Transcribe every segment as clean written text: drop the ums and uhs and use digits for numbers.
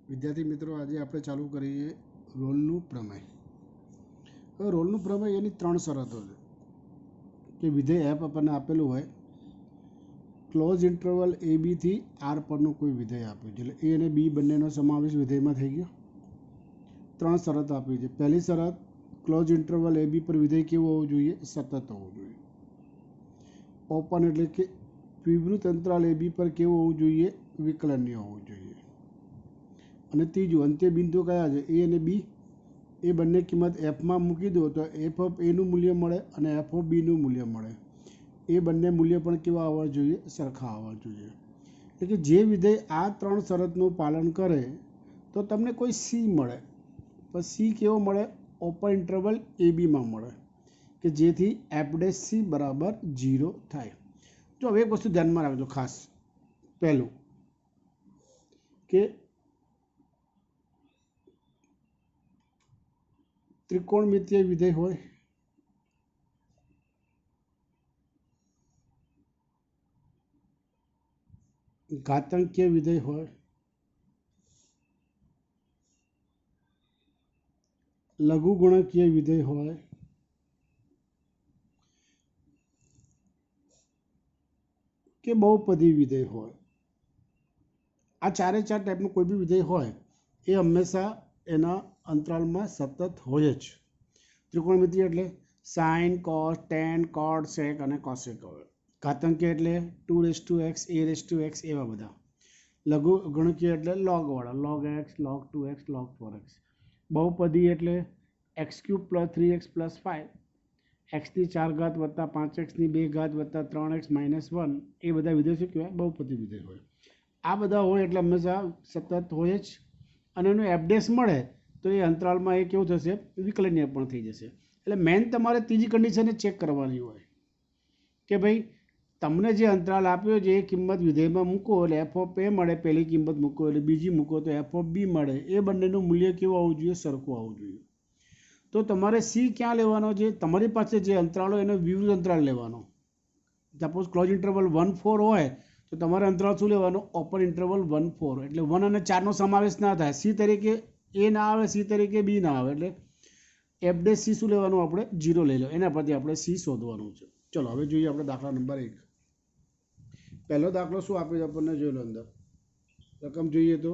વિદ્યાર્થી મિત્રો, આજે આપણે ચાલુ કરીએ રોલનું પ્રમેય. હવે રોલનું પ્રમેય એની ત્રણ શરતો છે કે વિધેય એફ આપણને આપેલું હોય, ક્લોઝ ઇન્ટરવલ એ બીથી આર પરનું કોઈ વિધેય આપ્યું છે, એટલે એ અને બી બંનેનો સમાવેશ વિધેયમાં થઈ ગયો. ત્રણ શરત આપી છે. પહેલી શરત, ક્લોઝ ઇન્ટરવલ એ બી પર વિધેય કેવું હોવું જોઈએ? સતત હોવું જોઈએ. ઓપન એટલે કે વિવૃત અંતરાલ એ બી પર કેવું હોવું જોઈએ? વિકલનીય હોવું જોઈએ. અને ત્રીજું, અંત્ય બિંદુ કયા છે? એ અને બી. એ બંને કિંમત એફમાં મૂકી દો તો એફ ઓફ એનું મૂલ્ય મળે અને એફ ઓફ બીનું મૂલ્ય મળે. એ બંને મૂલ્ય પણ કેવા આવવા જોઈએ? સરખા આવવા જોઈએ. એટલે કે જે વિધેય આ ત્રણ શરતનું પાલન કરે તો તમને કોઈ સી મળે. પણ સી કેવો મળે? ઓપન ઇન્ટરવલ એ બીમાં મળે, કે જેથી એફ ડેશ સી બરાબર 0 થાય. જો હવે એક વસ્તુ ધ્યાનમાં રાખજો ખાસ. પહેલું કે ત્રિકોણમિતીય વિધેય હોય, ઘાતાંકીય વિધેય હોય, લઘુગુણકીય વિધેય હોય, કે બહુપદી વિધેય હોય, આ ચારે ચાર ટાઈપનું કોઈ બી વિધેય હોય એ હંમેશા એના અંતરાલમાં સતત હોય જ. ત્રિકોણમિતિય એટલે સાઇન, કોસ, ટેન, કોટ, સેક અને કોસેક હોય. ઘાતાંકીય એટલે 2x, a x, એવા બધા. લઘુ ગણકીય એટલે લોગવાળા, log x, log 2x, log 4x. બહુપદી એટલે x³ + 3x + 5, x ની 4 ઘાત વત્તા 5x ની 2 ઘાત વત્તા 3x - 1, એ બધા વિધેય શું કહેવાય? બહુપદી વિધેય હોય. આ બધા હોય એટલે હંમેશા સતત હોય જ. અને એનું એફડેશ મળે તો એ અંતરાલમાં એ કેવું થશે? વિકલનીય પણ થઈ જશે. એટલે મેઇન તમારે ત્રીજી કન્ડિશન ચેક કરવાની હોય કે ભાઈ તમને જે અંતરાલ આપ્યો છે એ કિંમત વિધેયમાં મૂકો એટલે એફ ઓફ એ મળે, પહેલી કિંમત મૂકો એટલે બીજી મૂકો તો એફ ઓફ બી મળે. એ બંનેનું મૂલ્ય કેવું આવવું જોઈએ? સરખું આવવું જોઈએ. તો તમારે સી ક્યાં લેવાનો છે? તમારી પાસે જે અંતરાલ હોય એનો વિવૃત અંતરાલ લેવાનો. સપોઝ ક્લોઝ ઇન્ટરવલ 1, 4 હોય તો તમારે અંતરાલ શું લેવાનું? Open interval 1, 4. એટલે 1 અને 4નો સમાવેશ ના થાય. સી તરીકે એ ના આવે, સી તરીકે બી ના આવે. એટલે એફ ડેશ સી શું લેવાનું? આપણે 0 લઈ લો. એના પરથી આપણે સી શોધવાનું છે. ચલો હવે જોઈએ આપણે દાખલા નંબર 1. પહેલો દાખલો શું આપ્યો છે આપણને? જોઈ લો. અંદર રકમ જોઈએ તો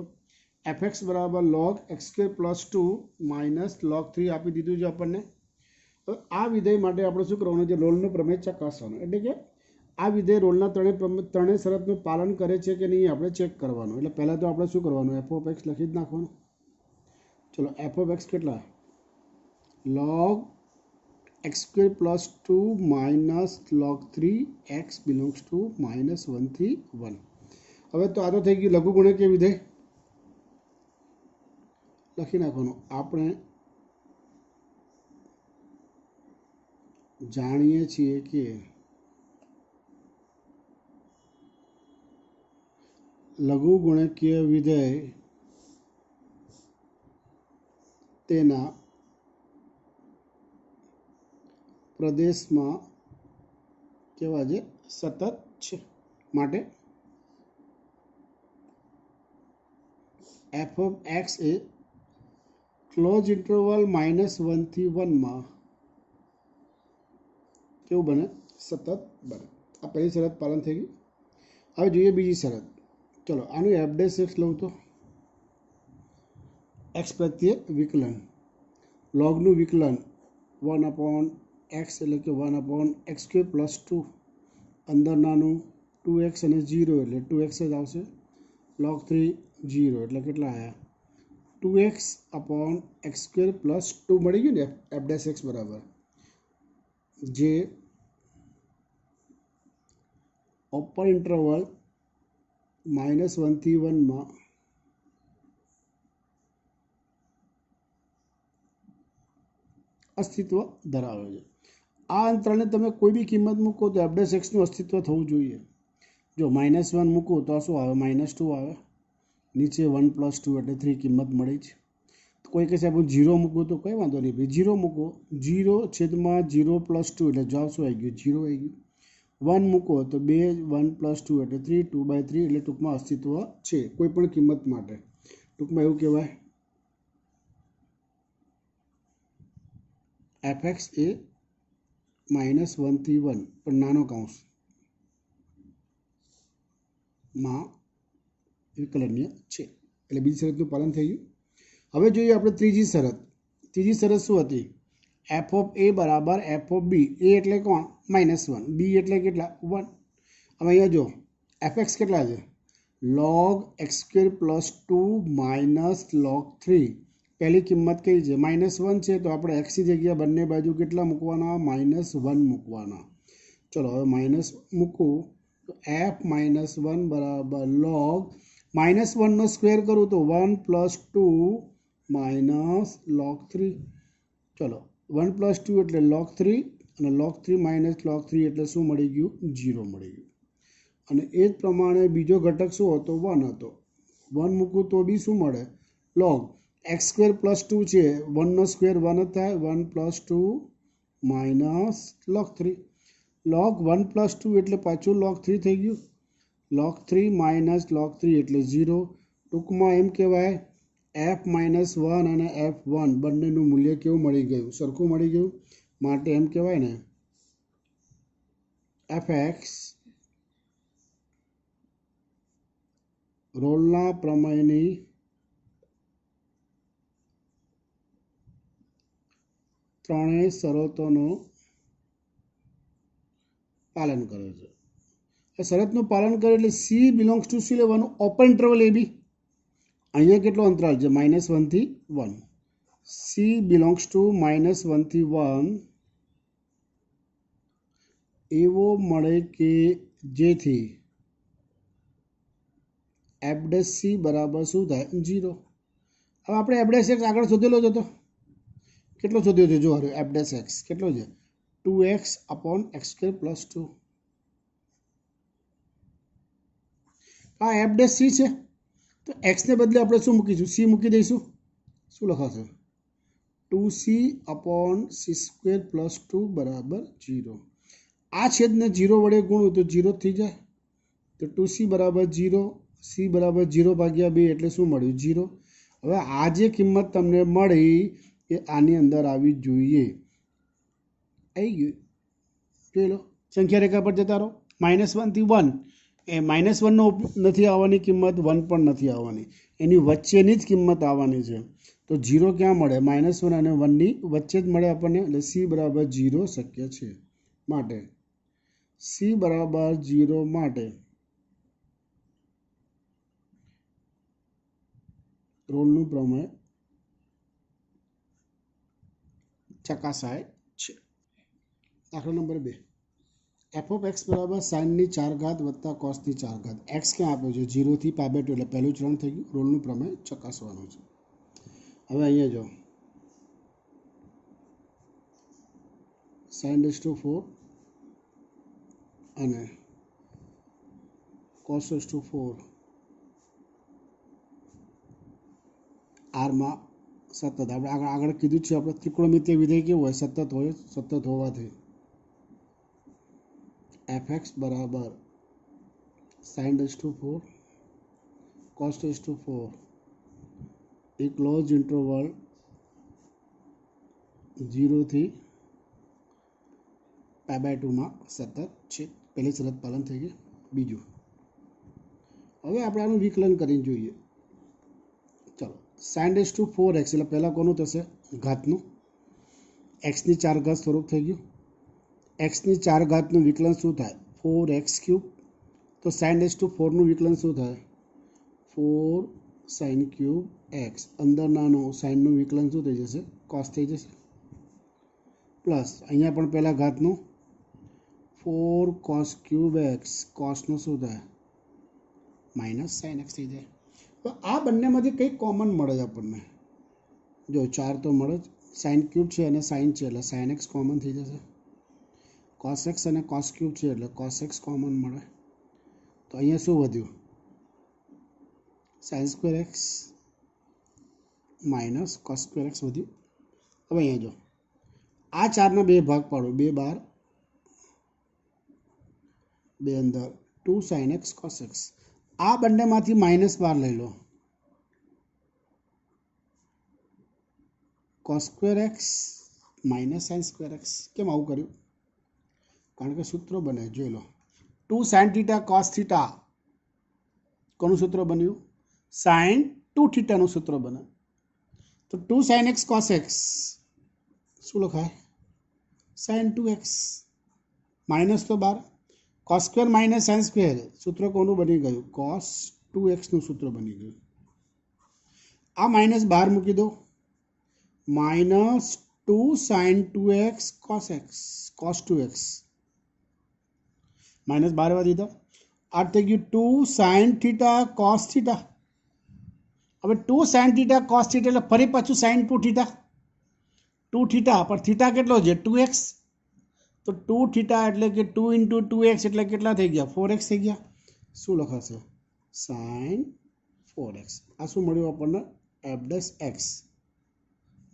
fx બરાબર log x² + 2 - log 3 આપી દીધું છે આપણને. તો આ વિધેય માટે આપણે શું કરવાનું છે? રોલનો પ્રમેય ચકાસવાનો. એટલે કે આ વિધેય રોલના ત્રણેય શરતનું પાલન કરે છે કે નહીં આપણે ચેક કરવાનું. એટલે પહેલાં તો આપણે શું કરવાનું? એફ ઓફ એક્સ લખી જ નાખવાનું. ચલો, એફ ઓફ એક્સ કેટલા? log x² + 2 - log 3 x belongs to -1 થી 1. હવે તો આ તો થઈ ગયું લઘુગુણકીય વિધેય. લખી નાખવાનું. આપણે જાણીએ છીએ કે લઘુગુણકીય વિધેય તેના પ્રદેશમાં કેવા છે? સતત છે. માટે F of X a close interval -1 થી 1 માં કેવું બને? સતત બને. આ પહેલી શરત પાલન થઈ ગઈ. હવે જોઈએ બીજી શરત. ચલો, આનું એફ ડેશ એક્સ લઉં તો એક્સ પ્રત્યે વિકલન, લોગનું વિકલન 1/x એટલે કે 1/x² + 2, અંદર નાનું 2x અને 0 એટલે 2x જ આવશે. log 3 0 એટલે કેટલા આવ્યા? 2x/x² + 2 મળી ગયું ને એફ ડેશ એક્સ બરાબર, જે ઓપન ઇન્ટરવલ -1 થી 1 માં અસ્તિત્વ ધરાવે છે. આ અંતરાલને તમે કોઈ બી કિંમત મૂકો તો એફ ડેશ એક્સનું અસ્તિત્વ થવું જોઈએ. જો -1 મૂકો તો શું આવે? -2 આવે. નીચે 1 + 2 એટલે 3 કિંમત મળી જ. કોઈ કહેશે આપણે 0 મૂકો તો કંઈ વાંધો નહીં ભાઈ, 0 મૂકો. 0/0 + 2 એટલે જવાબ શું આવી ગયો? 0 આવી ગયું. 1 મૂકો તો 2 1 + 2 એટલે 3 2/3 એટલે ટૂંકમાં અસ્તિત્વ છે કોઈ પણ કિંમત માટે. ટૂંકમાં એવું કહેવાય fx એ -1 થી 1 પણ નાનો કૌંસમાં વિકલનીય છે. એટલે બીજી શરતનું પાલન થઈ ગયું. હવે જોઈએ આપણે ત્રીજી શરત. ત્રીજી શરત શું હતી? f ઓફ a બરાબર f ઓફ b. a એટલે કોણ? -1. b એટલે કેટલા? 1. હવે અહીંયા જો fx કેટલા છે? log x² + 2 - log 3. પહેલી કિંમત કઈ છે? -1 છે, તો આપણે xની જગ્યા બંને બાજુ કેટલા મૂકવાના? -1 મૂકવાના. ચલો હવે માઇનસ મૂકું તો f -1 બરાબર log -1નો સ્ક્વેર કરું તો 1 + 2 - log 3. ચલો 1 + 2 એટલે log 3 અને log 3 - log 3 એટલે શું મળી ગયું? 0 મળી ગયું. અને એ જ પ્રમાણે બીજો ઘટક શું હતો? 1 હતો. 1 મૂકું તો બી શું મળે? log x² + 2 છે, 1નો સ્ક્વેર 1 જ થાય. 1 + 2 - log 3. log 1 + 2 એટલે પાછું log 3 થઈ ગયું. log 3 - log 3 એટલે 0. ટૂંકમાં એમ કહેવાય f -1 અને f1 બંનેનું મૂલ્ય કેવું મળી ગયું? સરખું મળી ગયું. માટે એમ કહેવાય ને fx રોલના પ્રમેયની ત્રણેય શરતોનું પાલન કરે છે. એ શરતનું પાલન કરે એટલે c બિલોંગ્સ ટુ શું લેવાનું? Open interval ab. અહીંયા કેટલો અંતરાલ છે? -1 થી 1. c બિલોંગ્સ ટુ -1 થી 1 એવો મળે કે જેથી f' c બરાબર શું થાય? 0. હવે આપણે f' આગળ શોધેલો જ હતો. કેટલો શોધ્યો છે? જો f' કેટલો છે? 2x / x² + 2. આ f' c છે, તો x ને બદલે આપણે શું મૂકીશું? c મૂકી દઈશું. શું લખાશે? 2c / c² + 2 બરાબર 0. આ છેદને 0 વડે ગુણું તો 0 થઈ જાય. તો 2c બરાબર 0, c બરાબર 0/2 એટલે શું મળ્યું? 0. હવે આ જે કિંમત તમને મળી એ આની અંદર આવવી જોઈએ. આવી ગયું. જોઈ લો. સંખ્યા રેખા પર જતા રહો. -1 થી 1 એ -1નો નથી આવવાની કિંમત, 1 પણ નથી આવવાની. એની વચ્ચેની જ કિંમત આવવાની છે. તો 0 ક્યાં મળે? -1 અને 1ની વચ્ચે જ મળે આપણને. એટલે c બરાબર 0 શક્ય છે. માટે c બરાબર 0 માટે રોલનું પ્રમેય ચકાસાય છે. દાખલા નંબર 2. f ઓફ x બરાબર sin ની 4 ઘાત વત્તા cos ની 4 ઘાત. x ક્યાં આપ્યો છે? 0 થી π/2 એટલે પહેલું ચરણ થઈ ગયું. રોલનું પ્રમેય ચકાસવાનું છે. હવે અહીંયા જો sin⁴ અને cos⁴ આરમાં સતત આપણે આગળ કીધું છે. આપણે ત્રિકોણમિતિય વિધેય કેવું હોય? સતત હોય. સતત હોવાથી fx બરાબર sin⁴ cos⁴ એ ક્લોઝ ઇન્ટરવલ 0 થી π/2 સતત છે. પહેલી શરત પાલન થઈ ગઈ. બીજું, હવે આપણે આનું વિકલન કરીને જોઈએ. ચલો sin⁴x એટલે પહેલાં કોનું થશે? ઘાતનું. xની 4 ઘાત સ્વરૂપ થઈ ગયું. xની 4 ઘાતનું વિકલન શું થાય? 4x³ તો sin⁴નું વિકલન શું થાય? 4sin³ અંદર નાનું સાઇનનું વિકલન શું થઈ જશે? cos થઈ જશે. પ્લસ અહીંયા પણ પહેલાં ઘાતનું 4cos³ cosનું શું થાય? -sin x થઈ જાય. તો આ બંનેમાંથી કંઈક કોમન મળે છે આપણને. જો 4 તો મળે જ. sin³ છે અને sin છે એટલે sin x કોમન થઈ જશે. cos x અને cos³ છે એટલે cos x કોમન મળે. તો અહીંયા શું વધ્યું? sin² x - cos² x વધ્યું. હવે અહીંયા જો આ 4ના 2 ભાગ પાડો. 2 બહાર, 2 અંદર. 2sin x cos x. આ બંનેમાંથી -12 લઈ લો. cos square x minus sine square x. કેમ આવું કર્યું? કારણ કે સૂત્ર બને, જોઈ લો. 2 sin થીટા cos થીટા કોનું સૂત્ર બન્યું? sin 2 થીટાનું સૂત્ર બને. તો 2 sin x cos x શું લખાય? sin 2x માઇનસ તો 12 cos square minus sin square સૂત્ર કોનું બની ગયું? cos 2x નું સૂત્ર બની ગયું. આ માઇનસ બહાર મૂકી દો, minus 2 sin 2x cos x cos 2x minus 12 દીધા. આ થઈ ગયું 2 sin થીટા cos થીટા. હવે 2 sin થીટા cos થીટા એટલે ફરી પાછું sin 2 થીટા. 2 થીટા પર થીટા કેટલો છે? 2x. તો 2 થીટા એટલે કે 2 into 2x એટલે કેટલા થઈ ગયા? 4x થઈ ગયા. શું લખાશે? sin 4x. આ શું મળ્યું આપણને? f dash x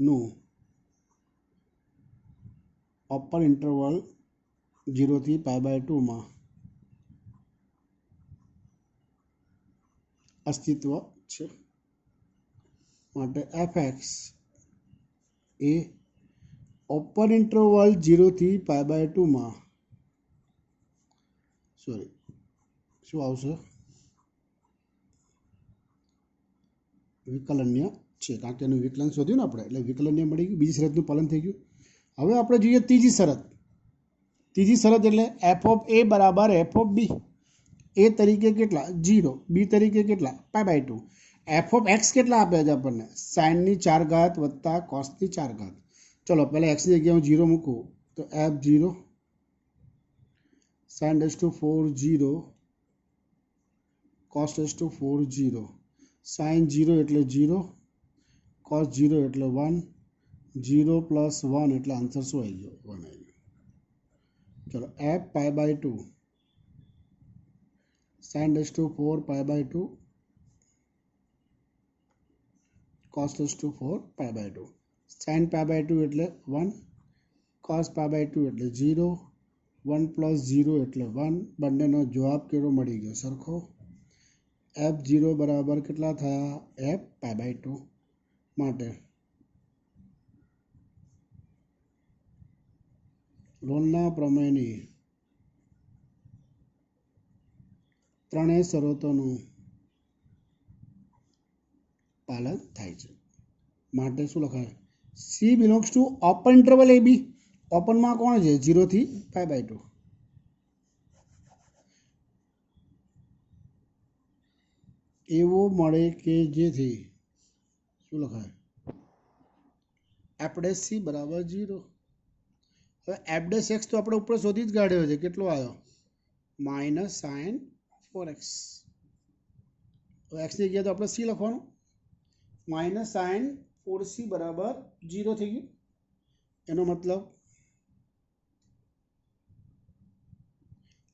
નું અપર ઇન્ટરવલ 0 થી π/2 માં અસ્તિત્વ છે. માટે fx એ અપર ઇન્ટરવલ 0 થી π/2 માં શું આવશે? વિકલન્ય છે. કારણ કે એનું વિકલન શોધ્યું ને આપણે, એટલે વિકલન્ય મળી ગયું. બીજી શરતનું પાલન થઈ ગયું. હવે આપણે જોઈએ ત્રીજી શરત. ત્રીજી શરત એટલે f of a બરાબર f of b. a તરીકે કેટલા? 0. b તરીકે કેટલા? π/2. f of x કેટલા આપ્યા છે આપણને? sin ની 4 ઘાત વત્તા cos ની 4 ઘાત. ચલો પહેલાં x ની જગ્યાએ હું 0 મૂકું તો f0 sin dash to 4 0 cos dash to 4 0 sin 0 એટલે 0 cos 0 એટલે 1 0 plus 1 એટલે આન્સર શું આવી ગયો? 1 આવી ગયો. ચલો f π/2 sin dash to 4 π/2 cos dash to 4 π/2 sin π/2 એટલે 1 cos π/2 એટલે 0 1 plus 0 એટલે 1. બંનેનો જવાબ કેવો મળી ગયો? સરખો. f0 બરાબર કેટલા થયા? f π/2. માટે રોલના પ્રમેયની ત્રણેય શરતોનું પાલન થાય છે. માટે શું લખાય? c belongs to open interval ab. ઓપનમાં કોણ છે? 0 થી π/2. એવો મળે કે જેથી શું લખાય? f dash c બરાબર 0. હવે f dash x તો આપણે ઉપર શોધી જ કાઢ્યો છે. કેટલો આવ્યો? Minus sign 4x. x ની જગ્યાએ તો આપણે c લખવાનું. માઇનસ સાઇન 4c બરાબર 0 થઈ ગયું. એનો મતલબ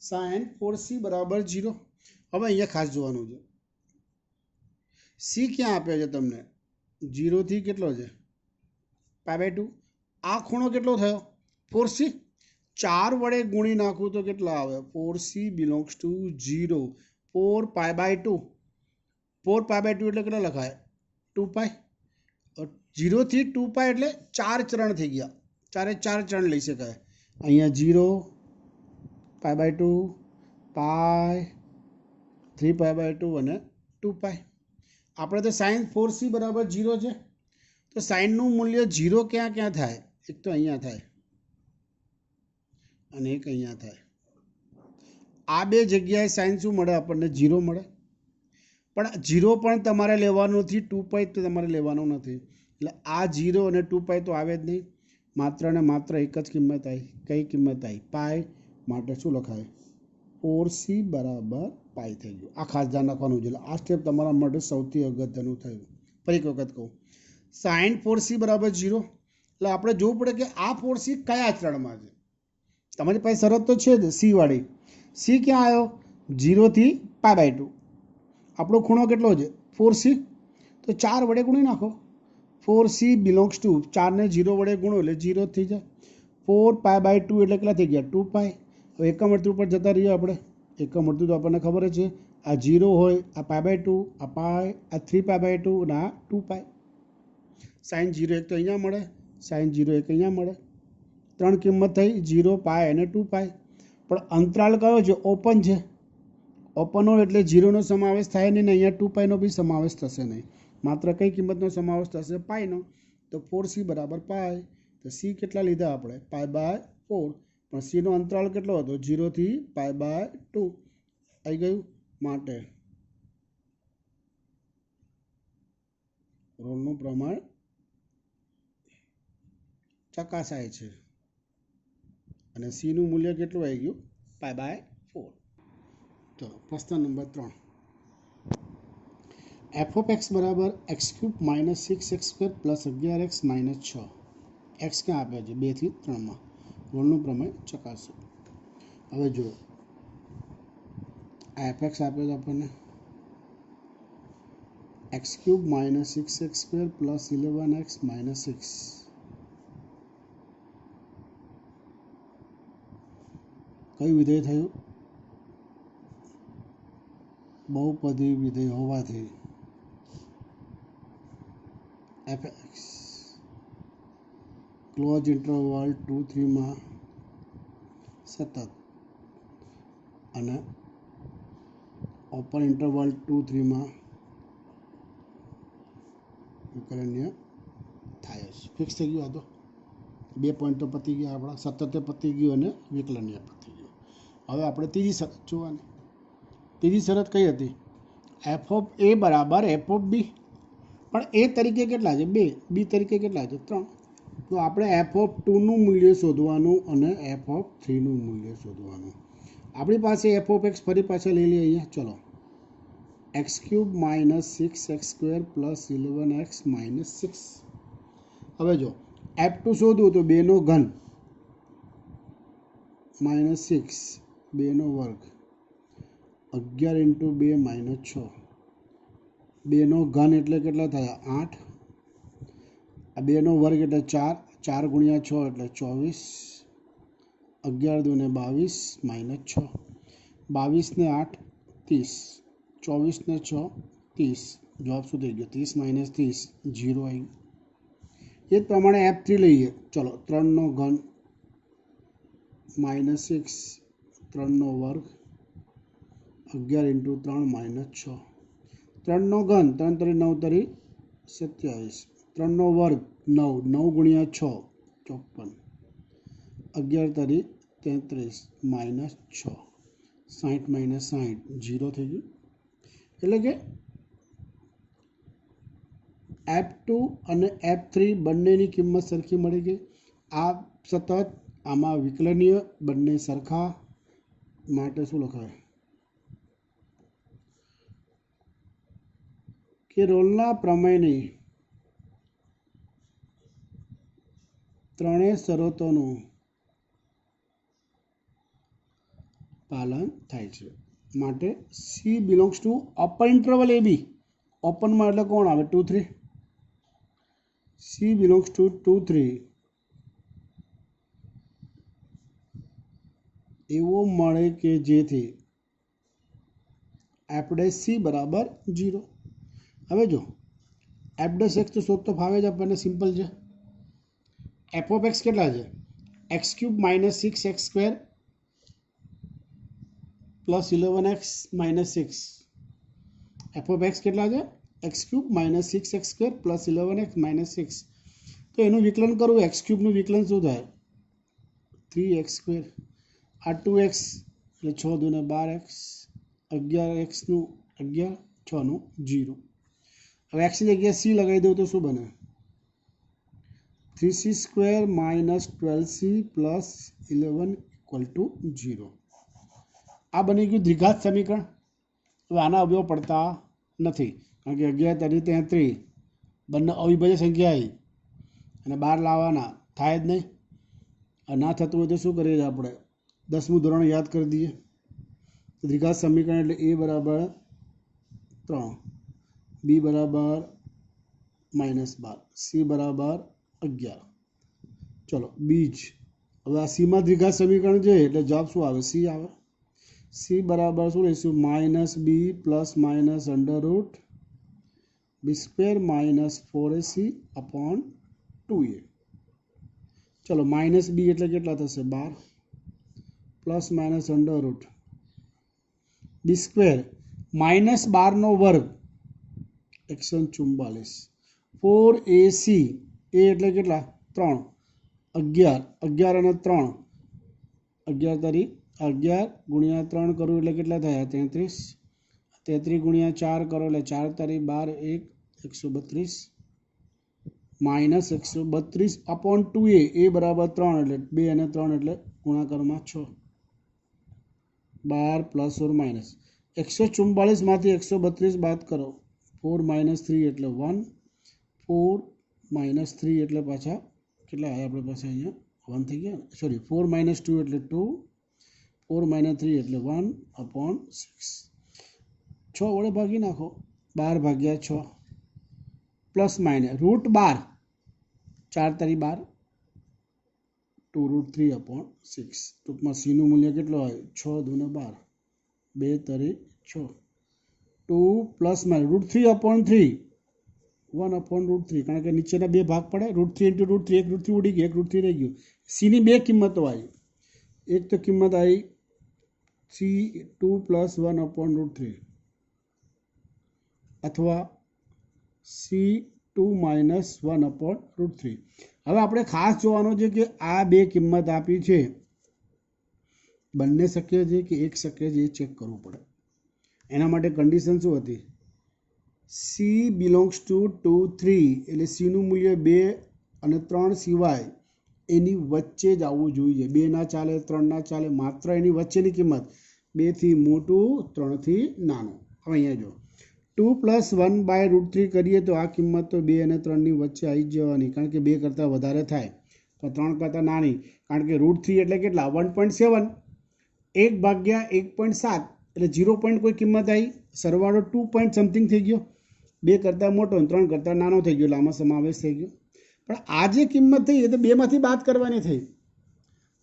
સાઇન 4c બરાબર 0. હવે અહીંયા ખાસ જોવાનું છે, c ક્યાં આપ્યો છે તમને? 0 થી કેટલો છે? π/2. આ ખૂણો કેટલો થયો? 4c. 4 વડે ગુણી નાખું તો કેટલા આવે? 4c belongs to 0 4 π/2. 4 π/2 એટલે કેટલા લખાય? 2π. 0 થી 2π એટલે 4 ચરણ થઈ ગયા. 4 ચરણ લઈ શકાય. અહીંયા 0 π/2 π 3 π/2 અને 2π. આપણે તો સાઇન 4c બરાબર 0 છે. તો સાઇનનું મૂલ્ય 0 ક્યાં ક્યાં થાય? એક તો અહીંયા થાય અને એક અહીંયા થાય. આ બે જગ્યાએ સાઇન શું મળે આપણને? 0 મળે. પણ 0 પણ તમારે લેવાનું નથી, 2π તો તમારે લેવાનું નથી. એટલે આ 0 અને 2π તો આવે જ નહીં. માત્ર ને માત્ર એક જ કિંમત આવી. કઈ કિંમત આવી? પાઈ. માટે શું લખાય? 4c બરાબર પાઈ થઈ ગયું. આ ખાસ ધ્યાન રાખવાનું છે. આ સ્ટેપ તમારા માટે સૌથી અગત્યનું થયું. ફરી એક વખત કહું, સાઇન 4c બરાબર 0. એટલે આપણે જોવું પડે કે આ 4c કયા ચરણમાં છે. તમારી પાસે શરત તો છે જ c વાળી. c ક્યાં આવ્યો? 0 થી π/2. આપણો ખૂણો કેટલો છે? 4c. તો 4 વડે ગુણી નાખો. 4c બિલોંગ્સ ટુ 4 ને 0 વડે ગુણો એટલે 0 થઈ જાય. 4 π/2 એટલે કેટલા થઈ ગયા? 2π. હવે એકમ વર્તુળ પર જતા રહીએ આપણે. એકમ વર્તુળ તો આપણને ખબર જ છે. આ 0 હોય, આ π/2, આ પાય, આ 3 π/2 અને આ 2π. સાઇન 0 એક તો અહીંયા મળે, સાઇન 0 એક અહીંયા મળે, 3 કિંમત થઈ 0, પાય અને 2 પાય. પણ અંતરાલ કયો છે? ઓપન છે. ઓપન હોય એટલે 0નો સમાવેશ થાય નહીં ને અહીંયા 2 પાયનો બી સમાવેશ થશે નહીં, માત્ર કઈ કિંમતનો સમાવેશ થશે? પાયનો. તો 4c બરાબર પાય. તો c કેટલા લીધા આપણે? π/4. પણ c નો અંતરાલ કેટલો હતો? 0 થી π/2 આવી ગયું. માટે રોલનું પ્રમાણ ચકાસાય છે અને c નું મૂલ્ય કેટલું આવી ગયું? π/4. ચલો પ્રશ્ન નંબર 3. f(x) બરાબર x³ - 6x² + 11x - 6. x ક્યાં આપ્યા છે? 2 થી 3માં. રોલનું પ્રમેય ચકાસો. હવે જો આ fx આપ્યો છે આપણને, x³ - 6x² + 11x - 6. કયું વિધેય થયું? બહુપદી વિધેય હોવાથી fx ક્લોઝ ઇન્ટરવલ 2-3 માં સતત અને ઓપન ઇન્ટરવલ 2-3 માં વિકલનીય થાય છે. ફિક્સ થઈ ગયું. આ તો 2 પોઈન્ટ તો પતી ગયા આપણા, સતતે પતી ગયું અને વિકલનીય પતી ગયું. હવે આપણે ત્રીજી શરત જોવાની. ત્રીજી શરત કઈ હતી? f(a) બરાબર f(b). પણ a તરીકે કેટલા છે? 2. b તરીકે કેટલા છે? 3. તો આપણે f(2) નું મૂલ્ય શોધવાનું અને f(3) નું મૂલ્ય શોધવાનું. આપણી પાસે f(x) ફરી પાછા લઈ લઈએ અહીંયા. ચલો, x³ - 6x² + 11x - 6. હવે જો f2 શોધવું તો 2 નો ઘન -6, 2 નો વર્ગ, 11 × 2 - 6. 2 નો ઘન એટલે કેટલા થયા? 8. આ 2 નો વર્ગ એટલે 4, 4 × 6 એટલે 24, 11 × 2 = 22 - 6. 22 ને 8 30, 24 ને 6 30. જવાબ શું થઈ ગયો? 30 - 30 0 આવી. એ જ પ્રમાણે f3 લઈએ. ચલો, 3 નો ઘન -6, 3 નો વર્ગ, 11 × 3 - 6. 3 નો ઘન 3 × 9 = 27, 3 નો વર્ગ 9, 9 × 6 54, 11 × 33 - 6, 60 - 60 0 થઈ ગયું. એટલે કે f2 અને f3 બંનેની કિંમત સરખી મળી ગઈ. આ સતત, આમાં વિકલનીય, બંને સરખા. માટે શું લખાય? કે રોલના પ્રમેયની ત્રણેય શરતોનું પાલન થાય છે. માટે c belongs to open interval ab. ઓપનમાં એટલે કોણ આવે? 2, 3. c બિલોંગ્સ ટુ 2, 3 એવો મળે કે જેથી f' c બરાબર 0. હવે જો f' તો શોધ તો ફાવે જ આપણને, સિમ્પલ છે. f(x) કેટલા છે? x³ - 6x² + 11x - 6. f(x) કેટલા છે? x³ - 6x² + 11x - 6. તો એનું વિકલન કરવું. x³ નું વિકલન શું થાય? 3x². આ 2x એટલે 6 × 2 = 12x, 11x નું 11, 6 નું 0. હવે x ની જગ્યાએ c લગાવી દઉં તો શું બને? 3c² - 12c + 11 = 0. આ બની ગયું દ્વિઘાત સમીકરણ. હવે આના અવયવ પડતા નથી, કારણ કે 11 × 33 બંને અવિભાજ્ય સંખ્યા આવી અને 12 લાવવાના થાય જ નહીં. ના થતું હોય તો શું કરીએ? આપણે 10મું ધોરણ યાદ કરી દઈએ. દ્વિઘાત સમીકરણ એટલે a બરાબર 3, b બરાબર -12, c બરાબર 11. ચલો બીજ. હવે આ c માં દ્વિઘાત સમીકરણ છે એટલે જવાબ શું આવે? c આવે. c બરાબર શું લઈશું? -b ± √b² B square minus 4ac upon 2a. ચલો માઇનસ બી એટલે કેટલા થશે 12 plus minus under root B square minus 12નો વર્ગ 144 4ac એ એટલે કેટલા 3 11 11 અને 3 11 તારી 11 ગુણ્યા 3 કરું એટલે કેટલા થયા 33 33 ગુણ્યા 4 કરો એટલે 4 તારી 12 1 132 માઇનસ 132 અપોન 2a એ બરાબર 3 એટલે 2 અને 3 એટલે ગુણાકારમાં 6 12 પ્લસ ઓર માઇનસ 144 માંથી 132 બાદ કરો 4 માઇનસ 3 એટલે 1 4 માઇનસ 3 એટલે પાછા કેટલા આવ્યા આપણે પાસે અહીંયા 1 થઈ ગયા સોરી 4 માઇનસ 2 એટલે 2 4 માઇનસ 3 એટલે 1 અપોન 6 6 વડે ભાગી નાખો 12 ભાગ્યા 6 પ્લસ માઇનસ રૂટ 12 4 તારી 12 2 રૂટ 3 અપોન 6 ટૂંકમાં સીનું મૂલ્ય કેટલું હોય 6 દૂને 12 2 તારી 6 2 plus minus route 3 upon 3 1 upon route 3 કારણ કે નીચેના બે ભાગ પડે રૂટ 3 ઇન્ટુ રૂટ 3 એક રૂટ 3 ઉડી ગયું એક રૂટ 3 રહી ગયું સીની બે કિંમતો આવી એક તો કિંમત આવી C2 પ્લસ 1 અપોન રૂટ 3 અથવા C2 માઇનસ 1 અપોન રૂટ 3 હવે આપણે ખાસ જોવાનું છે કે આ બે કિંમત આપી છે બંને શક્ય છે કે એક શક્ય છે એ ચેક કરવું પડે એના માટે કન્ડિશન શું હતી C બિલોંગ્સ ટુ 2 3 એટલે સીનું મૂલ્ય 2 અને 3 સિવાય એની વચ્ચે જ આવવું જોઈએ 2 ના ચાલે 3 ના ચાલે માત્ર એની વચ્ચેની કિંમત 2 થી મોટું 3 થી નાનું હવે અહીંયા જો 2 પ્લસ 1 બાય રૂટ 3 કરીએ તો આ કિંમત તો 2 અને 3ની વચ્ચે આવી જ જવાની કારણ કે 2 કરતાં વધારે થાય તો 3 કરતાં નાની કારણ કે રૂટ 3 એટલે કેટલા 1.7 1 ભાગ્યા 1.7 એટલે 0 પોઈન્ટ કોઈ કિંમત આવી સરવાળો 2 પોઈન્ટ સમથિંગ થઈ ગયો 2 કરતાં મોટો અને 3 કરતાં નાનો થઈ ગયો એટલે આમાં સમાવેશ થઈ ગયો પણ આ જે કિંમત થઈ એ તો 2માંથી બાદ કરવાની થઈ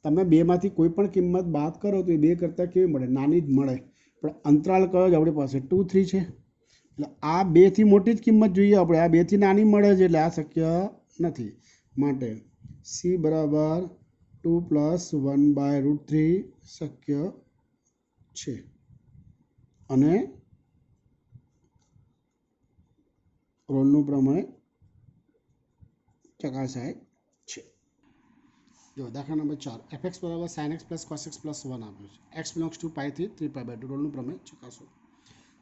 તમે 2માંથી કોઈ પણ કિંમત બાદ કરો તો એ 2 કરતાં કેવી મળે નાની જ મળે પણ અંતરાલ કયો છે આપણી પાસે 2 3 છે એટલે આ 2 થી મોટી જ કિંમત જોઈએ આપણે આ 2 થી નાની મળે છે એટલે આ શક્ય નથી માટે C બરાબર 2 પ્લસ 1 બાય રૂટ 3 શક્ય છે અને રોલનું પ્રમેય ચકાસાય છે જો દાખલા નંબર 4 fx બરાબર sin x plus cos x plus 1 આપ્યું છે x બિલોંગ્સ ટુ પાઈ થી 3 પાઈ બાય 2 રોલનું પ્રમેય ચકાસો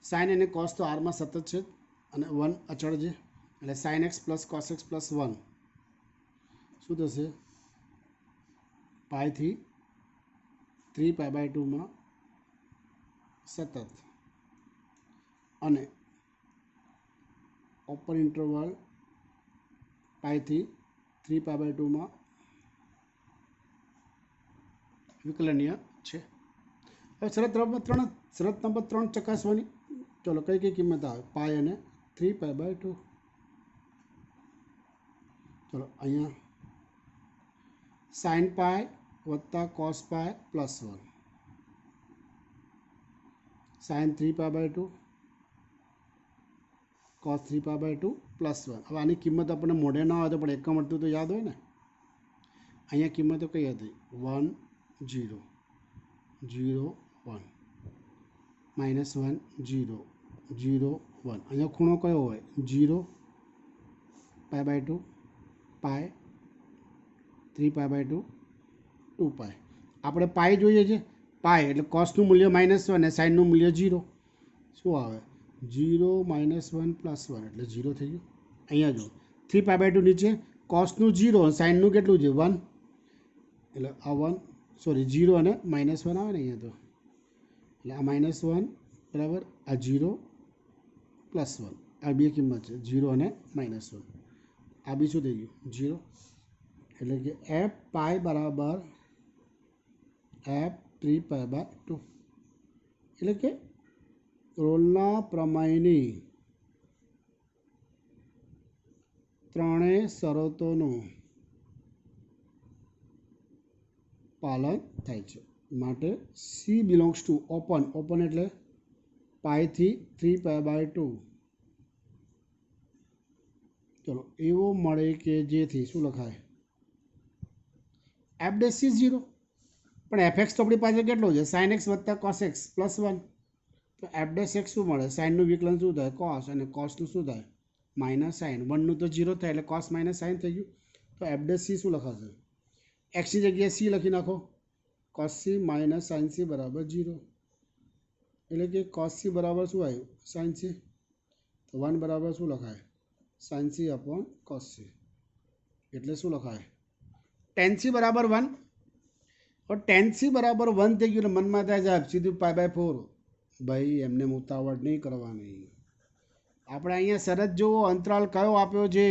sin અને cos તો r માં સતત છે અને 1 અચળ છે એટલે sin x plus cos x plus 1 શું થશે પાઈ થી 3 પાઈ બાય 2 માં સતત અને ઓપન ઇન્ટરવલ પાઈ થી 3 પાઈ બાય 2 માં વિકલનીય છે હવે શરત નંબર 3 ચકાસવાની ચલો કઈ કઈ કિંમત આવે પાઈ અને 3 પાઈ બાય 2 ચલો અહીંયા સાઇન પાઈ વત્તા cos pi plus 1 sine 3 pi by 2 cos 3 pi by 2 plus 1 હવે આની કિંમત આપણને મોઢે ના આવે તો પણ એકમ મળતું તો યાદ હોય ને અહીંયા કિંમતો કઈ હતી 1 0 0 1 માઇનસ 1 0 0 1 અહીંયા ખૂણો કયો હોય 0 પાઈ બાય 2 પાઈ 3 પાઈ બાય 2 2 પાઈ આપણે પાઈ જોઈએ છે પાઈ એટલે કોસનું મૂલ્ય -1 અને સાઇનનું મૂલ્ય 0 શું આવે 0 માઇનસ 1 પ્લસ 1 એટલે 0 થઈ ગયું અહીંયા જો 3 પાઈ બાય 2 નીચે કોસનું 0 અને સાઇનનું કેટલું છે 1 એટલે આ 1 સોરી 0 અને -1 આવે ને અહીંયા તો એટલે આ -1 બરાબર આ 0 પ્લસ 1 આ બે કિંમત છે 0 અને -1 આ બી શું થઈ ગયું 0 એટલે કે f પાઈ બરાબર f 3 પાઈ બાય 2 એટલે કે રોલના પ્રમેયની ત્રણેય શરતોનું પાલન થાય છે માટે C બિલોંગ્સ ટુ ઓપન એટલે પાઈ થી 3 પાઈ બાય 2 ચલો એવો મળે કે જેથી શું લખાય એફ ડેશ સી 0, પણ એફ એક્સ તો આપણી પાસે કેટલો છે સાઇન એક્સ વત્તા કોસ એક્સ પ્લસ 1, તો એફ ડેશ એક્સ શું મળે સાઇનનું વિકલન શું થાય કોસ, અને કોસનું શું થાય માઇનસ સાઇન, 1નું તો 0 થાય એટલે કોસ માઇનસ સાઇન થઈ ગયું, તો એફ ડેશ સી શું લખાશે એક્સની જગ્યાએ સી લખી નાખો, cos C minus sign C બરાબર 0, એટલે કે કોસ સી બરાબર શું આવ્યું સાઇન સી, તો 1 બરાબર શું લખાય sign C upon cos C, એટલે શું લખાય ટેન સી બરાબર 1, और टेन सी बराबर 1 થઈ ગયું, મનમાં થાય સાહેબ સીધું π/4, ભાઈ એમને ઉતાવળ નહીં કરવાની, આપણે અહીંયા શરત જુઓ અંતરાલ કયો આપ્યો છે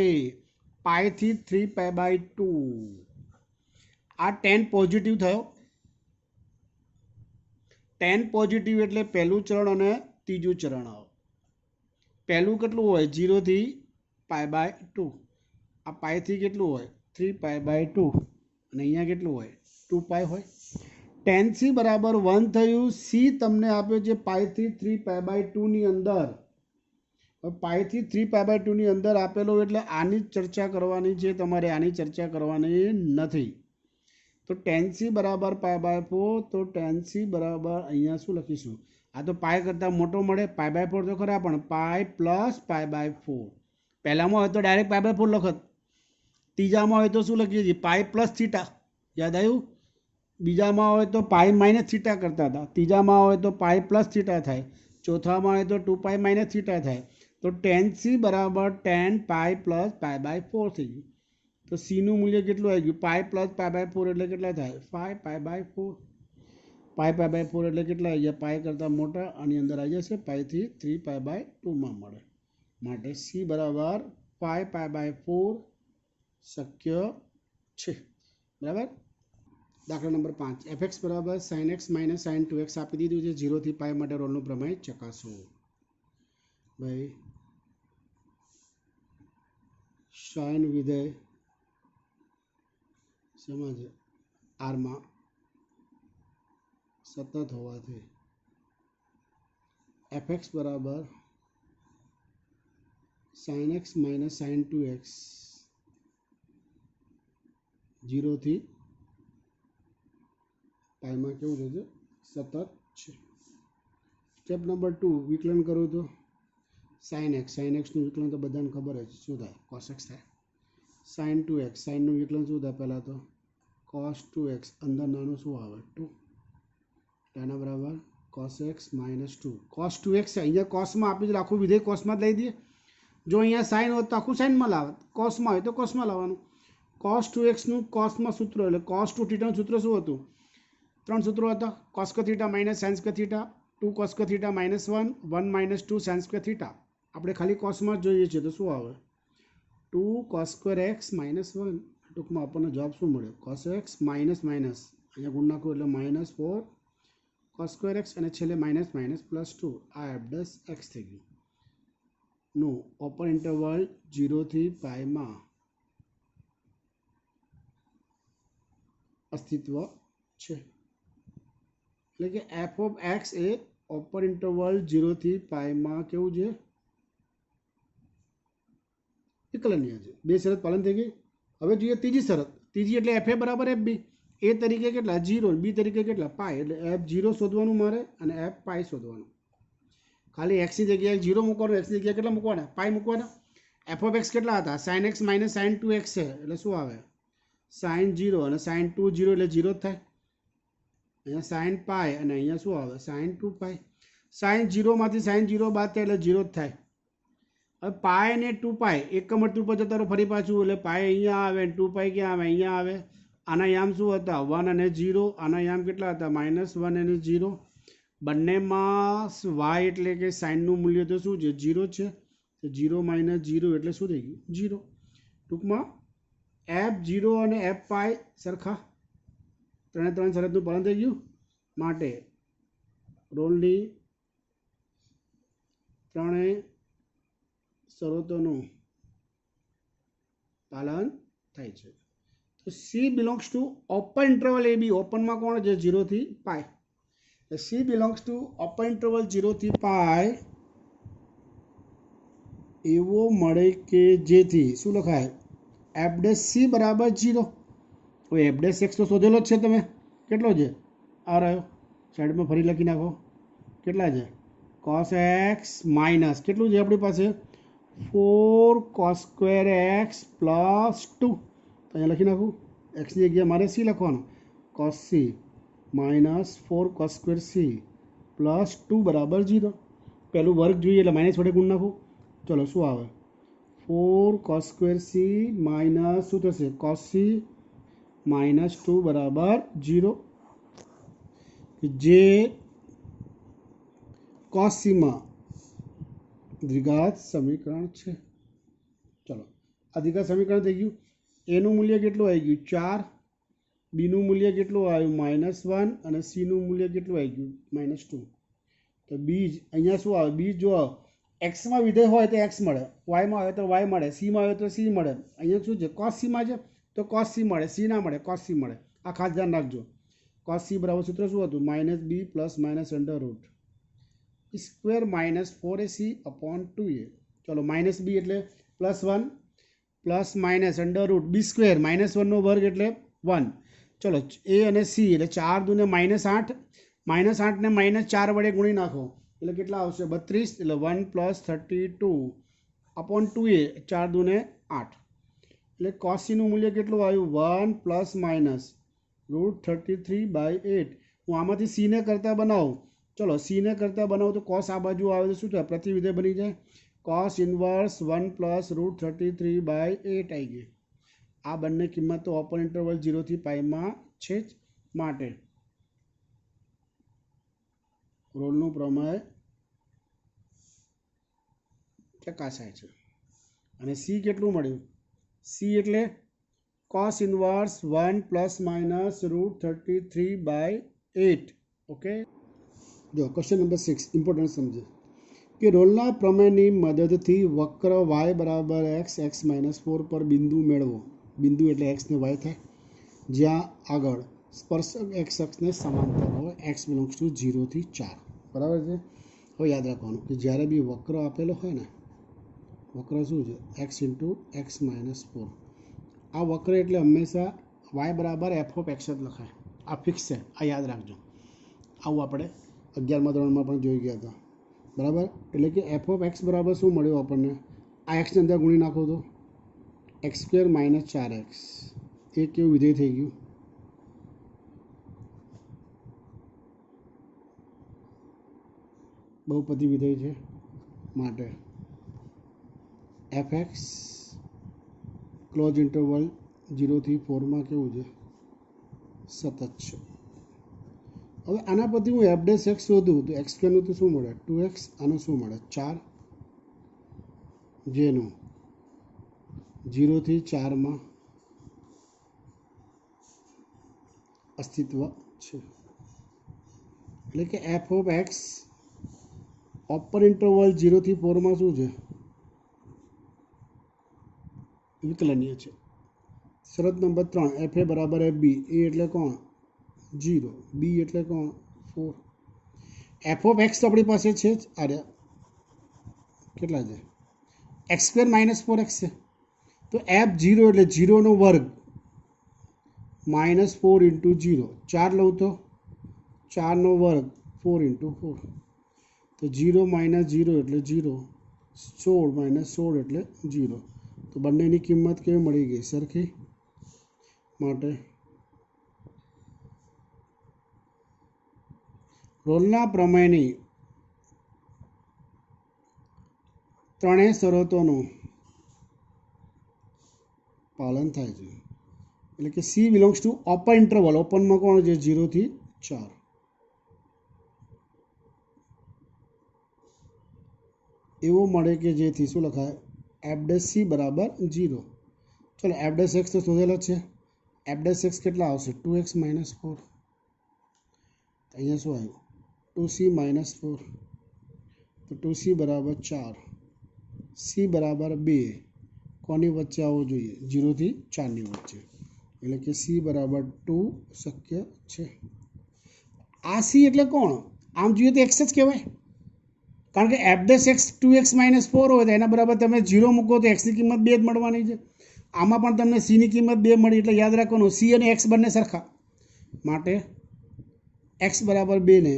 પાઈથી 3π/2, આ 10 પોઝિટિવ થયો, 10 પોઝિટિવ એટલે પહેલું ચરણ અને ત્રીજું ચરણ આવે, પહેલું કેટલું હોય 0 થી π/2, આ પાઈથી કેટલું હોય 3π/2, અને અહીંયા કેટલું હોય 2π હોય, ટેન સી બરાબર 1 થયું, સી તમને આપ્યો છે પાઈથી 3π/2 ની અંદર, પાઈથી 3π/2 ની અંદર આપેલો એટલે આની જ ચર્ચા કરવાની છે તમારે, આની ચર્ચા કરવાની નથી, તો ટેન સી બરાબર π/4, તો ટેન સી બરાબર અહીંયા શું લખીશું આ તો પાઈ કરતાં મોટો મળે π/4 તો ખરા, પણ પાઈ પ્લસ π/4, પહેલામાં હોય તો ડાયરેક્ટ π/4 લખત, ત્રીજામાં હોય તો શું લખીએ છીએ પાઈ પ્લસ થીટા, યાદ આવ્યું, બીજામાં હોય તો પાઈ માઇનસ થીટા કરતા હતા, ત્રીજામાં હોય તો પાઈ પ્લસ થીટા થાય, ચોથામાં હોય તો 2π માઇનસ થીટા થાય, તો ટેન સી બરાબર 10 પાઈ પ્લસ π/4 થઈ ગયું, તો સીનું મૂલ્ય કેટલું આવી ગયું પાઈ પ્લસ π/4 એટલે કેટલા થાય 5π/4, પાઈ π/4 એટલે કેટલા આવી ગયા પાઈ કરતાં મોટા, આની અંદર આવી જશે પાઈથી 3π/2 મળે, માટે સી બરાબર 5π/4 શક્ય છે, બરાબર। દાખલા નંબર 5, એફ એક્સ બરાબર sine x minus sign 2x આપી દીધું છે, 0 થી પાઈ માટે રોલનું પ્રમેય ચકાસો, ભાઈ સાઇન વિધેય શેમાં છે આરમાં સતત હોવાથી એફ એક્સ બરાબર sine x minus sign 2x 0 થી પાઈમાં કેવું છે સતત છે। સ્ટેપ નંબર 2, વિકલન કરું તો સાઇન એક્સનું વિકલન તો બધાને ખબર જ શું થાય કોસ એક્સ થાય, સાઇન 2x સાઇનનું વિકલન શું થાય પહેલાં તો કોસ 2x, અંદર નાનું શું આવે 2, તેના બરાબર cos x minus 2, cos 2x અહીંયા કોસમાં આપી આખું વિધેય કોસમાં જ લઈ દઈએ, જો અહીંયા સાઇન હોત તો આખું સાઇનમાં લાવત, કોસમાં હોય તો કોસમાં લાવવાનું, કોસ 2xનું કોસમાં સૂત્ર એટલે કોસ 2 થીટાનું સૂત્ર શું હતું, 3 સૂત્રો હતા, કોસ ક theta minus sine square theta, 2 cos ક theta minus 1, 1 minus 2 sine square theta, આપણે ખાલી કોસમાં જ જોઈએ છીએ તો શું આવે 2 કોસ સ્ક્વેર એક્સ માઇનસ 1, ટૂંકમાં આપણને જવાબ શું મળ્યો કોસ એક્સ માઇનસ માઇનસ અહીંયા ગુણ નાખો એટલે માઇનસ 4 કોસ સ્ક્વેર એક્સ, અને છેલ્લે માઇનસ માઇનસ પ્લસ 2, આ એફ ડેશ એક્સ થઈ ગયું નું ઓપન ઇન્ટરવલ 0 થી પાઈમાં અસ્તિત્વ છે, એટલે કે F of X A open interval 0 થી પાઈમાં કેવું છે વિકલનીય છે, બે શરત પાલન થઈ ગઈ। હવે જોઈએ ત્રીજી શરત, ત્રીજી એટલે એફ એ બરાબર એફ બી, એ તરીકે કેટલા 0, બી તરીકે કેટલા પાઈ, એટલે એફ 0 શોધવાનું મારે અને એફ પાઈ શોધવાનું, ખાલી એક્સની જગ્યાએ 0 મૂકવાનું, એક્સની જગ્યાએ કેટલા મૂકવાના પાઈ મૂકવાના, એફ ઓફ એક્સ કેટલા હતા sine x minus sign 2x છે, એટલે શું આવે સાઇન 0 અને સાઇન 2 0 એટલે 0 જ થાય, અહીંયા સાઇન પાઈ અને અહીંયા શું આવે સાઇન 2 પાઈ, સાઇન 0માંથી સાઇન 0 બાદ થાય એટલે 0 જ થાય, હવે પાઈ અને 2 પાઈ એક મરતું પર જતા ફરી પાછું, એટલે પાઈ અહીંયા આવે અને 2 પાઈ ક્યાં આવે અહીંયા આવે, આના યામ શું હતા 1 અને 0, આના યામ કેટલા હતા -1 અને 0, બંનેમાં વાય એટલે કે સાઇનનું મૂલ્ય તો શું છે 0 છે, તો 0 માઇનસ 0 એટલે શું થઈ ગયું 0, ટૂંકમાં એફ 0 અને એફ પાઈ સરખા, ત્રણે ત્રણ શરતનું પાલન થઈ ગયું, માટે રોલની ત્રણેય શરતોનું પાલન થાય છે, તો C belongs to open interval A B, ઓપનમાં કોણ છે 0 થી pi, C belongs to open interval 0 થી પાઈ એવો મળે કે જેથી શું લખાય એફ ડેશ સી બરાબર 0. હવે એફ ડેશ એક્સ તો શોધેલો જ છે તમે, કેટલો છે આ રહ્યો, સાઈડમાં ફરી લખી નાખો, કેટલા છે કોસ એક્સ માઇનસ કેટલું છે આપણી પાસે 4 કોસ સ્ક્વેર એક્સ પ્લસ 2. તો અહીંયા લખી નાખું, એક્સની જગ્યાએ મારે સી લખવાનું, cos C minus 4 cos square C plus 2 બરાબર 0. પહેલું વર્ગ જોઈએ એટલે માઇનસ વડે ગુણ નાખું. ચલો શું આવે 4 કોસ સ્ક્વેર સી માઇનસ શું થશે કોસ સી માઇનસ 2 બરાબર 0, જે કોસ સીમાં દ્વિઘાત સમીકરણ છે. ચલો આ દ્વિઘાત સમીકરણ થઈ ગયું. એનું મૂલ્ય કેટલું આવી ગયું 4, બીનું મૂલ્ય કેટલું આવ્યું -1 અને સીનું મૂલ્ય કેટલું આવી ગયું -2. તો બીજ અહીંયા શું આવે, બીજ જો એક્સમાં વિધેય હોય તો એક્સ મળે, વાયમાં આવે તો વાય મળે, સીમાં આવે તો સી મળે. અહીંયા શું છે કોસ સીમાં છે તો કોસ સી મળે, સી ના મળે કોસ સી મળે. આ ખાસ ધ્યાન રાખજો. કોસ સી બરાબર સૂત્ર શું હતું -b plus minus under route square minus 4ac upon 2a. ચલો -b એટલે +1 plus minus under root B square -1નો વર્ગ એટલે 1. ચલો એ અને સી એટલે 4 દૂને -8, -8 ને -4 વડે ગુણી નાખો એટલે કેટલા આવશે 32, એટલે 1 પ્લસ 32 અપોન 2a 4 દૂને 8. એટલે કોસ સીનું મૂલ્ય કેટલું આવ્યું 1 પ્લસ માઇનસ √33/8. હું આમાંથી સીને કરતાં બનાવું, ચલો સીને કરતાં બનાવું તો કોસ આ બાજુ આવે તો શું થાય પ્રતિવિધેય બની જાય, કોસ ઇન્વર્સ 1 પ્લસ √33/8 આવી ગઈ. આ બંને કિંમત તો ઓપન ઇન્ટરવલ 0 થી પાઈમાં છે જ, માટે રોલનું પ્રમેય ચકાસાય છે. અને સી કેટલું મળ્યું, સી એટલે cos inverse 1 plus minus √33/8. Okay, જો ક્વેશ્ચન નંબર 6 ઇમ્પોર્ટન્ટ સમજે કે રોલના પ્રમેયની મદદથી વક્ર y બરાબર x (x-4) પર બિંદુ મેળવો. બિંદુ એટલે x ને y થાય, જ્યાં આગળ સ્પર્શક x અક્ષને સમાંતર હોય, x બિલોંગ્સ ટુ 0 થી 4. બરાબર છે. હવે યાદ રાખવાનું કે જ્યારે બી વક્ર આપેલો હોય ને, વક્ર શું છે x × x-4. આ વક્ર એટલે હંમેશા y બરાબર f(x) જ લખાય. આ ફિક્સ છે, આ યાદ રાખજો. આવું આપણે 11મા ધોરણમાં પણ જોઈ ગયા હતા. બરાબર, એટલે કે f(x) બરાબર શું મળ્યું આપણને, આ એક્સની અંદર ગુણી નાખો તો x² - 4x. એ કેવું વિધેય થઈ ગયું, બહુપદી વિધેય છે, માટે f(x) ક્લોઝ ઇન્ટરવલ 0 થી 4માં કેવું છે સતત છે. હવે આના પરથી હું f(x) શોધું તો x² નું તો શું મળે 2x, આનું શું મળે 4, જેનું 0 થી 4માં અસ્તિત્વ છે. એટલે કે f(x) ઓપન ઇન્ટરવલ 0 થી 4માં શું છે વિકલનીય છે. શરત નંબર 3 fa બરાબર fb. a એટલે કોણ 0, b એટલે કોણ 4. f(x) તો આપણી પાસે છે જ, અરે કેટલા છે x² - 4x છે, તો f0 એટલે 0નો વર્ગ -4 × 0, 4 લઉં તો 4નો વર્ગ 4 × 4, તો 0 - 0 એટલે 0, 16 - 16 એટલે 0. તો બંનેની કિંમત કેવી મળી ગઈ સરખી, માટે રોલના પ્રમેયની ત્રણેય શરતોનું પાલન થાય છે. એટલે કે C belongs to open interval, ઓપનમાં કોણ છે 0 થી 4. એવો મળે કે જેથી શું લખાય f(c) બરાબર 0. ચલો f(x) તો શોધેલો જ છે, f(x) કેટલા આવશે 2x - 4. અહીંયા શું આવ્યું 2c - 4, તો 2c બરાબર 4, c બરાબર 2. કોની વચ્ચે આવવો જોઈએ 0 થી 4ની વચ્ચે, એટલે કે c બરાબર 2 શક્ય છે. આ c એટલે કોણ, આમ જોઈએ તો x જ કહેવાય, કારણ કે એફ ડેશ એક્સ 2x - 4 હોય તો એના બરાબર તમે 0 મૂકો તો એક્સની કિંમત 2 જ મળવાની છે. આમાં પણ તમને સીની કિંમત 2 મળી એટલે યાદ રાખવાનું સી અને એક્સ બંને સરખા, માટે એક્સ બરાબર 2 ને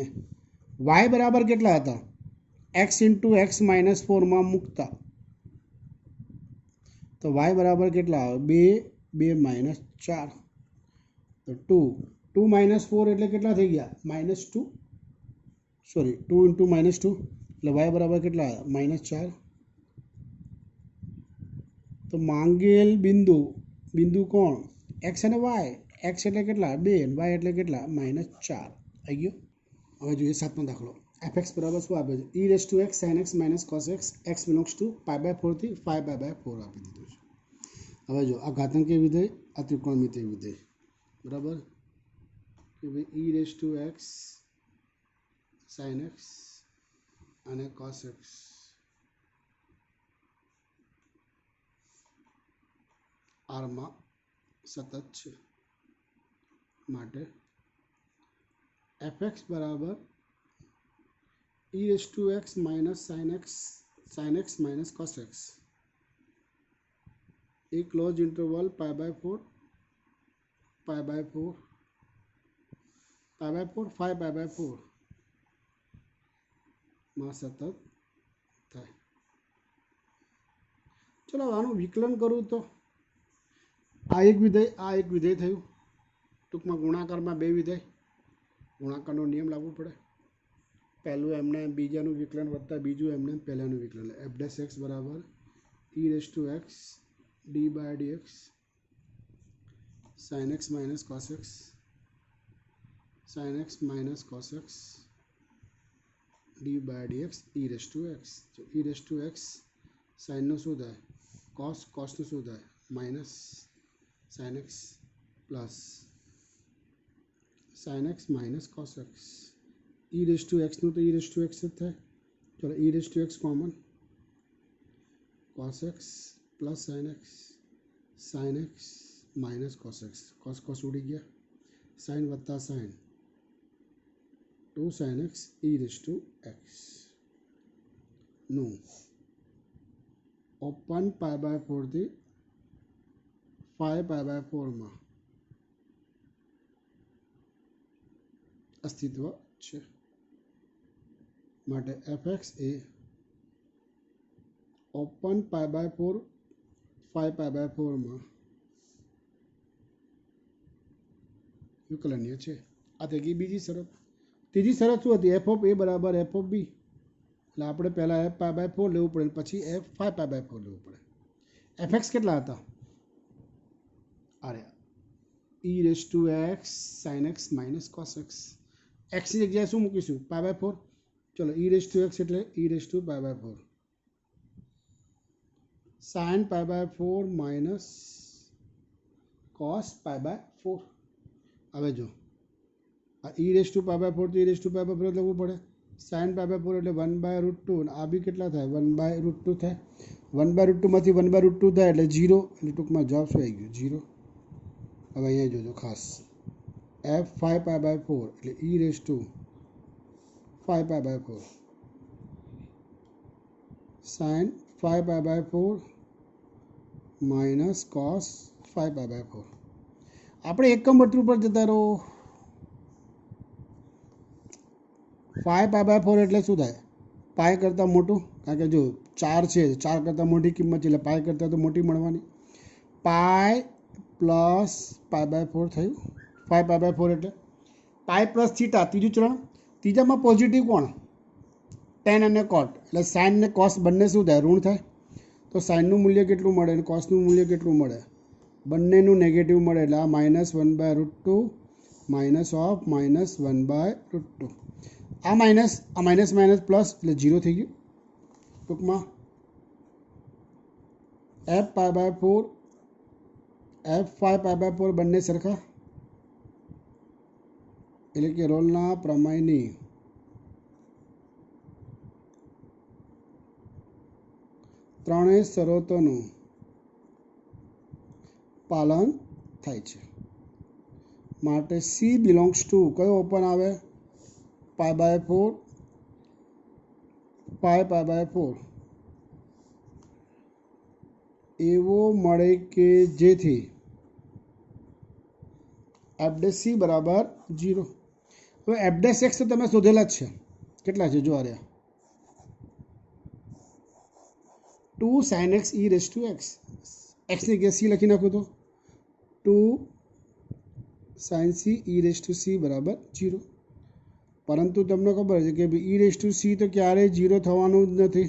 વાય બરાબર કેટલા હતા x × x - 4 મૂકતા તો y બરાબર કેટલા આવે 2 2 - 4 તો 2 2 - 4 એટલે કેટલા થઈ ગયા -2 સોરી 2 × -2 એટલે y બરાબર કેટલા -4. તો માંગેલ બિંદુ કોણ x અને y, x એટલે કેટલા 2 અને y એટલે કેટલા -4 આવી ગયો. હવે જોઈએ સાતમો દાખલો. fx બરાબર શું આપે છે e⁻x sin x - cos x x belongs to π/4 થી 5π/4 આપી દીધું છે. હવે જો આ ઘાતાંકીય વિધેય આ ત્રિકોણમિતિય વિધેય બરાબર કે ભાઈ e⁻x sin x અને cos x આરમાં સતત છે, માટે fx બરાબર e⁻x sin x - cos x એ ક્લોઝ ઇન્ટરવલ π/4 5π/4 માં સતત થાય. ચલો આનું વિકલન કરું તો આ એક વિધેય થયું. ટૂંકમાં ગુણાકારમાં બે વિધેય, ગુણાકારનો નિયમ લાગુ પડે. પહેલું એમને બીજાનું વિકલન વત્તા બીજું એમને પહેલાનું વિકલન. f'(x) બરાબર e⁻x d/dx sin x - cos x sin x - cos x d/dx e⁻x. તો e⁻x સાઇનનું શું થાય cosનું શું થાય minus sin x plus sin x - cos x e⁻x નું તો e⁻x જ થાય. ચલો e⁻x common cos x plus sin x - cos x cos ઉડી ગયા sin વત્તા sin 2 sin x e⁻x નું ઓપન π/4 થી 5π/4 માં અસ્તિત્વ છે, માટે fx એ ઓપન π/4 5π/4 માં વિકલનીય છે. આ થઈ ગઈ બીજી શરત. ત્રીજી શરત શું હતી f (a) બરાબર f (b), એટલે આપણે પહેલાં f π/4 લેવું પડે પછી f 5π/4 લેવું પડે. fx કેટલા હતા અરે e⁻x sin x - cos x xની જગ્યાએ શું મૂકીશું π/4. ચલો e⁻x એટલે e⁻π/4 sin π/4 માઇનસ cos π/4. હવે જો આ e⁻π/4 તો e⁻π/4 લખવું પડે. sin π/4 એટલે 1/√2 અને આ બી કેટલા થાય 1/√2 થાય. 1/√2 માંથી 1/√2 થાય એટલે 0, એટલે ટૂંકમાં જવાબ શું આવી ગયો 0. હવે અહીંયા જોજો ખાસ f 5π/4 એટલે e⁻5π/4 sin 5π/4 માઇનસ cos 5π/4. આપણે એકમ વર્તુળ પર જતા રહો. 5π/4 એટલે શું થાય પાય કરતાં મોટું, કારણ કે જો 4 છે 4 કરતાં મોટી કિંમત છે એટલે પાય કરતાં તો મોટી મળવાની. પાય પ્લસ π/4 થયું 5π/4 એટલે પાય પ્લસ થીટા ત્રીજું ચરણ. ત્રીજામાં પોઝિટિવ કોણ ટેન અને કોટ, એટલે સાઇન ને કોસ બંને શું થાય ઋણ થાય. તો સાઇનનું મૂલ્ય કેટલું મળે અને કોસનું મૂલ્ય કેટલું મળે બંનેનું નેગેટિવ મળે, એટલે આ -1/√2 માઇનસ ઓફ -1/√2. આ માઇનસ પ્લસ એટલે 0 થઈ ગયું. ટૂંકમાં f 5π/4 બંને સરખા, એટલે કે રોલના પ્રમેયની ત્રણેય શરતોનું પાલન થાય છે, માટે સી બિલોંગ્સ ટુ કયો ઓપન આવે π/4 પાય પાય બાય 4 એવો મળે કે જેથી એફ ડેશ સી બરાબર 0. હવે એફ ડેશ એક્સ તો તમે શોધેલા જ છે. કેટલા છે જો આ રહ્યા 2 sin x e raise to X. એક્સની જગ્યાએ સી લખી નાખો તો 2 sin c e raise to C બરાબર 0. પરંતુ તમને ખબર છે કે e રેઝ ટુ સી તો ક્યારેય 0 થવાનું જ નથી,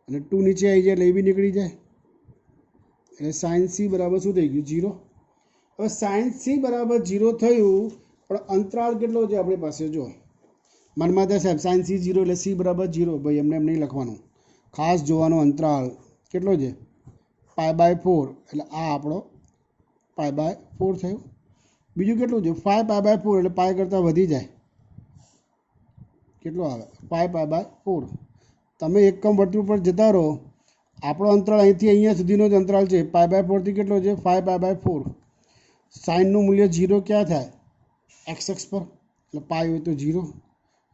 અને 2 નીચે આવી જાય એટલે એ બી નીકળી જાય, એટલે sin c બરાબર શું થઈ ગયું 0. હવે sin c બરાબર 0 થયું, પણ અંતરાળ કેટલો છે આપણી પાસે જો મનમાં થાય સાહેબ sin c 0 એટલે c બરાબર 0. ભાઈ એમને એમ નહીં લખવાનું, ખાસ જોવાનો અંતરાળ કેટલો છે પાય બાય 4, એટલે આ આપણો પાય બાય 4 થયો. બીજું કેટલું છે 5 પાય બાય 4, એટલે પાય કરતાં વધી જાય, કેટલો આવે 5 પાય બાય 4. તમે એકમ વર્તુળ પર જતા રહો, આપણો અંતરાળ અહીંથી અહીંયા સુધીનો જ અંતરાળ છે, પાય બાય 4થી કેટલો છે 5 પાય બાય 4. સાઇનનું મૂલ્ય 0 ક્યાં થાય એક્સ એક્સ પર, એટલે પાય હોય તો 0,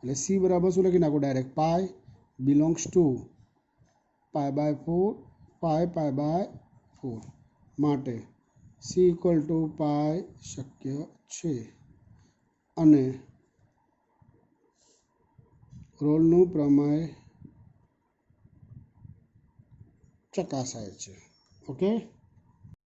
એટલે સી બરાબર શું લખી નાખો direct pi belongs to pi by 4 pi pi by 4, માટે સી ઇક્વલ ટુ પાય શક્ય છે. અને રોલનું પ્રમેય ચકાસાય છે. ઓકે.